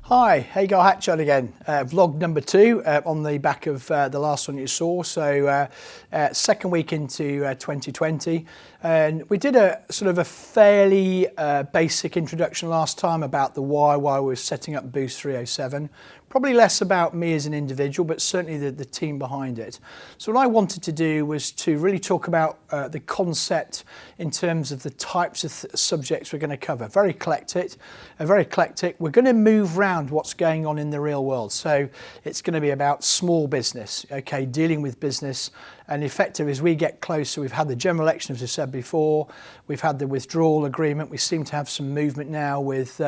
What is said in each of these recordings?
Hi, Hagar Hatchard again. Vlog number 2 on the back of the last one you saw. So second week into 2020, and we did a sort of a fairly basic introduction last time about the why we were setting up Boost307. Probably less about me as an individual, but certainly the team behind it. So what I wanted to do was to really talk about the concept in terms of the types of subjects we're going to cover. Very eclectic. We're going to move around what's going on in the real world. So it's going to be about small business, okay, dealing with business. And effective as we get closer, we've had the general election, as I said before, we've had the withdrawal agreement. We seem to have some movement now with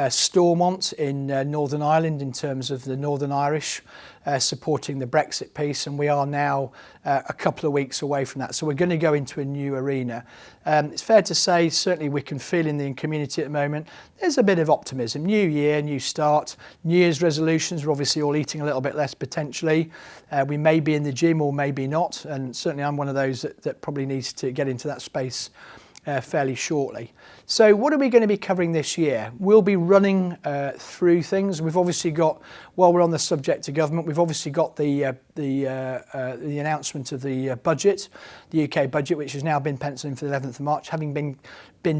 Stormont in Northern Ireland in terms of the Northern Irish supporting the Brexit piece, and we are now a couple of weeks away from that. So we're going to go into a new arena. It's fair to say, certainly we can feel in the community at the moment, there's a bit of optimism. New year, new start, New Year's resolutions. We're obviously all eating a little bit less potentially. We may be in the gym or maybe not, and certainly I'm one of those that probably needs to get into that space fairly shortly. So what are we going to be covering this year? We'll be running through things. We've obviously got, while we're on the subject of government, we've obviously got the announcement of the budget, the UK budget, which has now been penciled in for the 11th of March, having been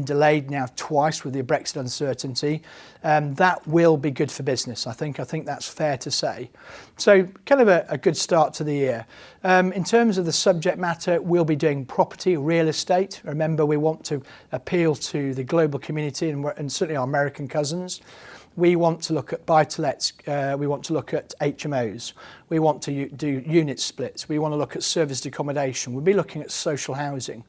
delayed now twice with the Brexit uncertainty. That will be good for business, I think. I think that's fair to say. So kind of a good start to the year. In terms of the subject matter, we'll be doing property, real estate. Remember, we want to appeal to the global community and certainly our American cousins. We want to look at buy-to-lets, we want to look at HMOs, we want to do unit splits, we want to look at serviced accommodation, we'll be looking at social housing.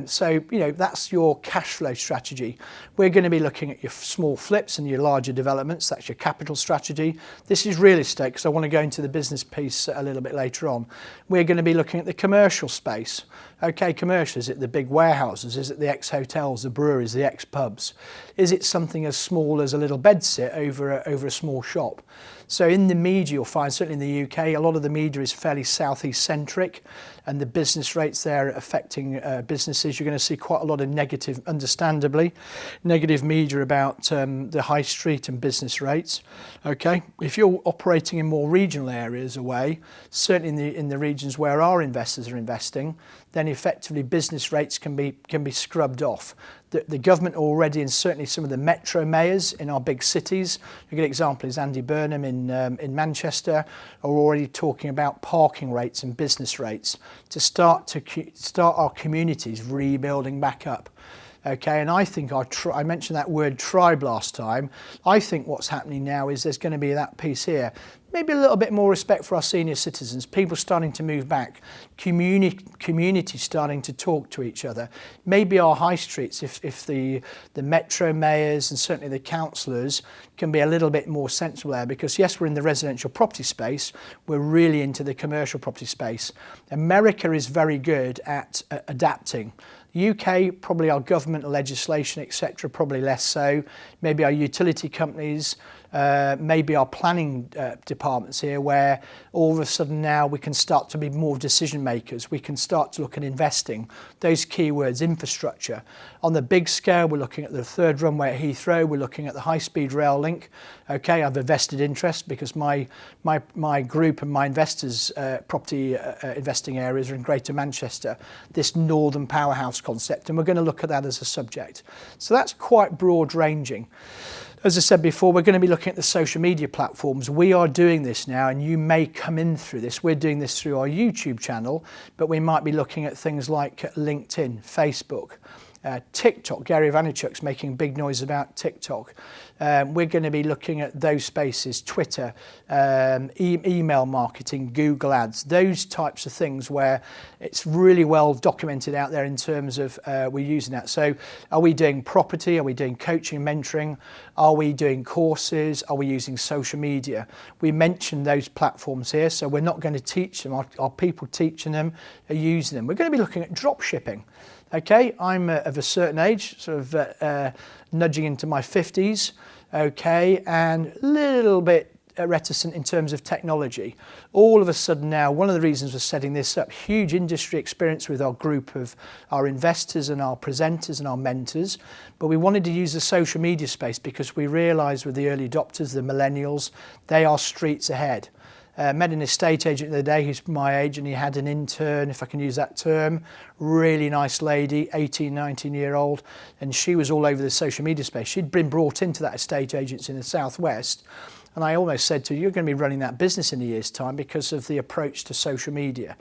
So, you know, that's your cash flow strategy. We're going to be looking at your small flips and your larger developments. That's your capital strategy. This is real estate because I want to go into the business piece a little bit later on. We're going to be looking at the commercial space. Okay, commercial, is it the big warehouses? Is it the ex-hotels, the breweries, the ex-pubs? Is it something as small as a little bedsit over a small shop? So in the media, you'll find, certainly in the UK, a lot of the media is fairly southeast centric, and the business rates there affecting businesses. You're going to see quite a lot of negative, understandably, negative media about the high street and business rates. Okay, if you're operating in more regional areas away, certainly in the regions where our investors are investing, then effectively business rates can be scrubbed off. The government already, and certainly some of the metro mayors in our big cities, a good example is Andy Burnham in Manchester, are already talking about parking rates and business rates to start our communities rebuilding back up. Okay, and I think I mentioned that word tribe last time. I think what's happening now is there's going to be that piece here. Maybe a little bit more respect for our senior citizens, people starting to move back, community starting to talk to each other. Maybe our high streets, if the metro mayors and certainly the councillors can be a little bit more sensible there, because yes, we're in the residential property space, we're really into the commercial property space. America is very good at adapting. UK, probably our government legislation, etc., probably less so. Maybe our utility companies, maybe our planning departments here, where all of a sudden now we can start to be more decision makers. We can start to look at investing. Those keywords, infrastructure. On the big scale, we're looking at the third runway at Heathrow. We're looking at the high-speed rail link. Okay, I have a vested interest because my group and my investors' property investing areas are in Greater Manchester, this northern powerhouse concept, and we're going to look at that as a subject. So that's quite broad ranging. As I said before, we're going to be looking at the social media platforms. We are doing this now, and you may come in through this. We're doing this through our YouTube channel, but we might be looking at things like LinkedIn, Facebook, TikTok. Gary Vaynerchuk's making big noise about TikTok. We're going to be looking at those spaces, Twitter, email marketing, Google Ads, those types of things where it's really well documented out there in terms of we're using that. So are we doing property? Are we doing coaching, mentoring? Are we doing courses? Are we using social media? We mentioned those platforms here, so we're not going to teach them. Our people teaching them are using them. We're going to be looking at drop shipping. Okay, I'm of a certain age, sort of nudging into my 50s, okay, and a little bit reticent in terms of technology. All of a sudden now, one of the reasons we're setting this up, huge industry experience with our group of our investors and our presenters and our mentors, but we wanted to use the social media space because we realised with the early adopters, the millennials, they are streets ahead. Met an estate agent the other day who's my age, and he had an intern, if I can use that term, really nice lady, 18, 19-year-old, and she was all over the social media space. She'd been brought into that estate agency in the southwest, and I almost said to her, you're going to be running that business in a year's time because of the approach to social media.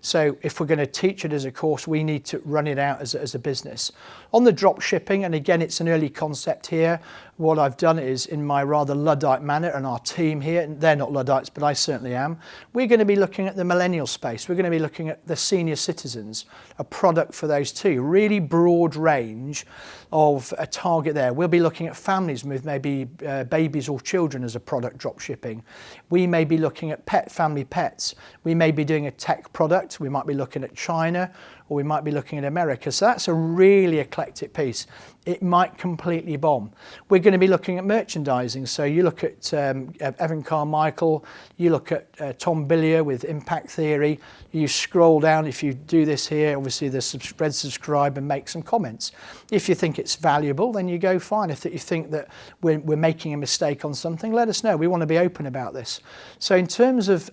So if we're going to teach it as a course, we need to run it out as a business. On the drop shipping, and again, it's an early concept here, what I've done is in my rather Luddite manner, and our team here, and they're not Luddites, but I certainly am, we're going to be looking at the millennial space. We're going to be looking at the senior citizens, a product for those too. Really broad range of a target there. We'll be looking at families with maybe babies or children as a product drop shipping. We may be looking at family pets. We may be doing a tech product. We might be looking at China, or we might be looking at America. So that's a really eclectic piece. It might completely bomb. We're going to be looking at merchandising. So you look at Evan Carmichael, you look at Tom Billier with Impact Theory, you scroll down, if you do this here, obviously the subscribe and make some comments. If you think it's valuable, then you go fine. If you think that we're making a mistake on something, let us know. We want to be open about this. So in terms of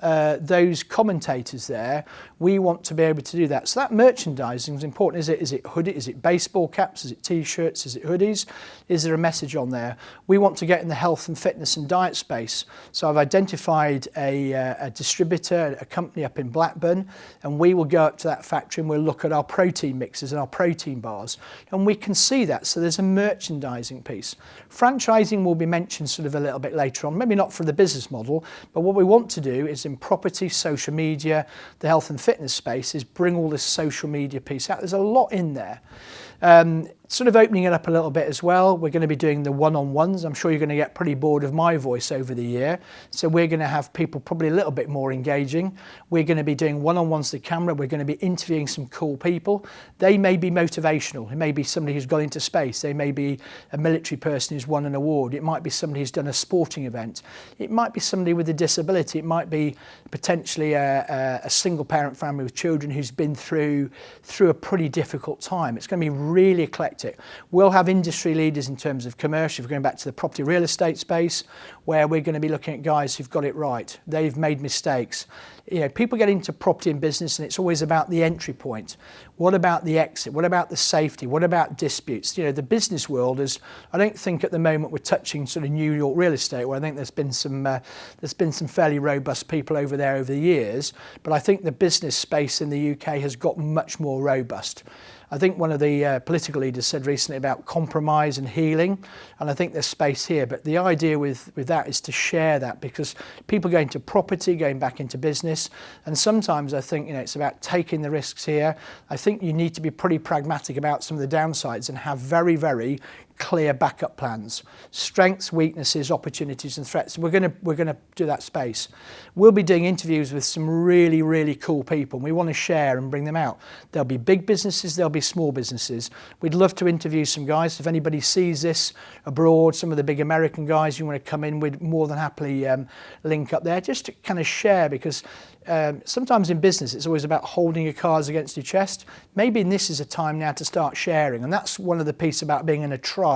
those commentators there, we want to be able to do that. So that merchandising is important. Is it hoodie? Is it baseball caps? Is it t-shirts? Is it hoodies? Is there a message on there? We want to get in the health and fitness and diet space. So I've identified a distributor, a company up in Blackburn, and we will go up to that factory and we'll look at our protein mixes and our protein bars. And we can see that. So there's a merchandising piece. Franchising will be mentioned sort of a little bit later on, maybe not for the business model, but what we want to do is in property, social media, the health and fitness space is bring all this social media piece out. There's a lot in there. Sort of opening it up a little bit as well. We're going to be doing the one-on-ones. I'm sure you're going to get pretty bored of my voice over the year. So we're going to have people probably a little bit more engaging. We're going to be doing one-on-ones to camera. We're going to be interviewing some cool people. They may be motivational. It may be somebody who's gone into space. They may be a military person who's won an award. It might be somebody who's done a sporting event. It might be somebody with a disability. It might be potentially a single parent family with children who's been through a pretty difficult time. It's going to be really eclectic. We'll have industry leaders in terms of commercial. If we're going back to the property real estate space, where we're going to be looking at guys who've got it right. They've made mistakes. You know, people get into property and business and it's always about the entry point. What about the exit? What about the safety? What about disputes? You know, the business world is, I don't think at the moment we're touching sort of New York real estate, where I think there's been some fairly robust people over there over the years, but I think the business space in the UK has got much more robust. I think one of the political leaders said recently about compromise and healing, and I think there's space here. But the idea with that is to share that, because people go into property, going back into business, and sometimes I think, you know, it's about taking the risks here. I think you need to be pretty pragmatic about some of the downsides and have very, very clear backup plans, strengths, weaknesses, opportunities and threats. We're going to do that space. We'll be doing interviews with some really, really cool people. We want to share and bring them out. There'll be big businesses, there'll be small businesses. We'd love to interview some guys. If anybody sees this abroad, some of the big American guys, you want to come in, we'd more than happily link up there just to kind of share, because sometimes in business it's always about holding your cards against your chest. Maybe this is a time now to start sharing, and that's one of the pieces about being in a tribe,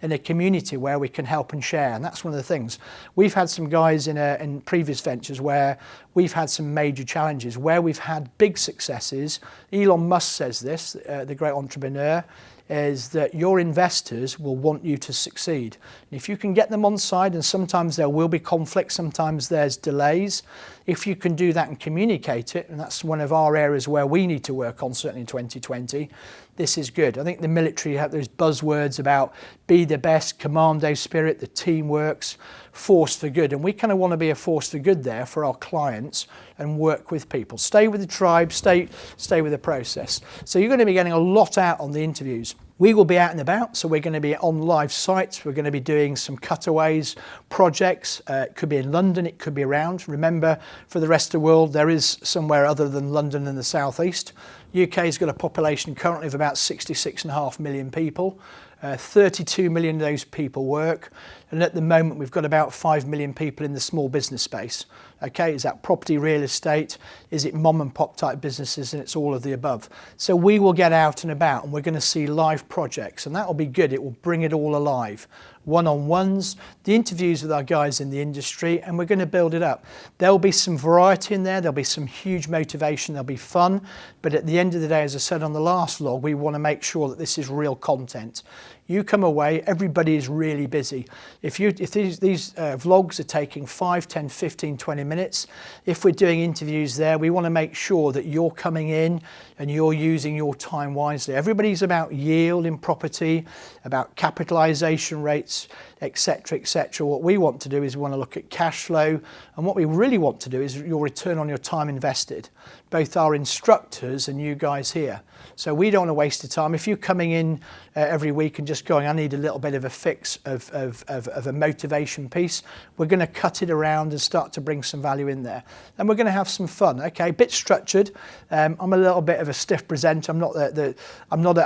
in a community where we can help and share. And that's one of the things. We've had some guys in previous ventures where we've had some major challenges, where we've had big successes. Elon Musk says this, the great entrepreneur, is that your investors will want you to succeed. And if you can get them on side, and sometimes there will be conflict, sometimes there's delays, if you can do that and communicate it, and that's one of our areas where we need to work on, certainly in 2020, this is good. I think the military have those buzzwords about be the best, commando spirit, the team works, force for good. And we kind of want to be a force for good there for our clients and work with people. Stay with the tribe, stay with the process. So you're going to be getting a lot out on the interviews. We will be out and about, so we're going to be on live sites. We're going to be doing some cutaways, projects. It could be in London, it could be around. Remember, for the rest of the world, there is somewhere other than London and the southeast. UK's got a population currently of about 66.5 million people. 32 million of those people work, and at the moment we've got about 5 million people in the small business space. Okay, is that property, real estate? Is it mom and pop type businesses? And it's all of the above. So we will get out and about, and we're going to see live projects, and that will be good. It will bring it all alive. One-on-ones, the interviews with our guys in the industry, and we're going to build it up. There'll be some variety in there. There'll be some huge motivation. There'll be fun. But at the end of the day, as I said on the last vlog, we want to make sure that this is real content. You come away, everybody is really busy. If these vlogs are taking 5, 10, 15, 20 minutes, if we're doing interviews there, we want to make sure that you're coming in and you're using your time wisely. Everybody's about yield in property, about capitalisation rates, etc., etc. What we want to do is we want to look at cash flow, and what we really want to do is your return on your time invested, both our instructors and you guys here. So we don't want to waste the time. If you're coming in every week and just going, I need a little bit of a fix of a motivation piece, we're going to cut it around and start to bring some value in there. And we're going to have some fun. Okay, a bit structured. I'm a little bit of a stiff presenter. I'm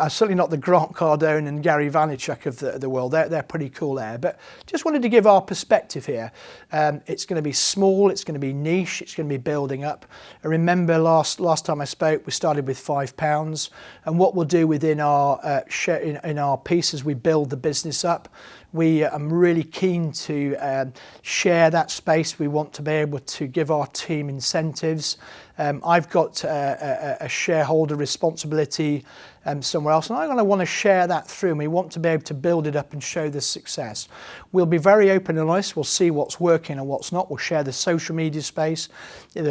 certainly not the Grant Cardone and Gary Vaynerchuk of the world. They're pretty cool there. But just wanted to give our perspective here. It's going to be small. It's going to be niche. It's going to be building up. I remember last time I spoke, we started with £5, and what we'll do within our in our piece as we build the business up, I'm really keen to share that space. We want to be able to give our team incentives. I've got a shareholder responsibility somewhere else, and I'm going to want to share that through, and we want to be able to build it up and show the success. We'll be very open and honest. We'll see what's working and what's not. We'll share the social media space,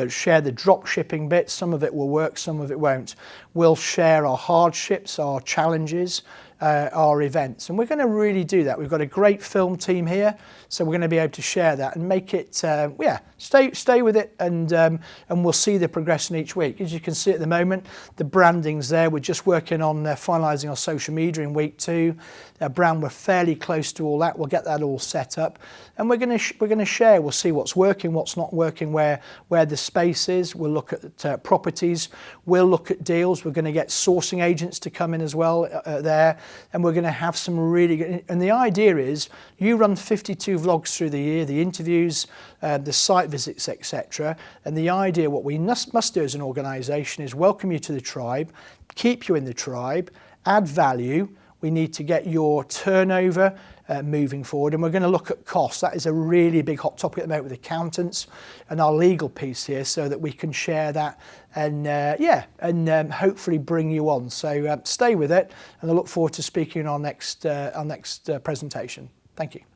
share the drop shipping bit. Some of it will work, some of it won't. We'll share our hardships, our challenges, our events, and we're going to really do that. We've got a great film team here, so we're going to be able to share that and make it stay with it, and we'll see the progression each week. As you can see at the moment, the branding's there. We're just working on finalising our social media in week 2. We're fairly close to all that. We'll get that all set up, and we're going to share. We'll see what's working, what's not working, where the space is. We'll look at properties. We'll look at deals. We're going to get sourcing agents to come in as well there. And we're going to have some really good, and the idea is you run 52 vlogs through the year, the interviews, the site visits, etc. And the idea, what we must do as an organisation, is welcome you to the tribe, keep you in the tribe, add value. We need to get your turnover moving forward, and we're going to look at costs. That is a really big hot topic at the moment with accountants and our legal piece here, so that we can share that and hopefully bring you on. So stay with it, and I look forward to speaking on our next presentation. Thank you.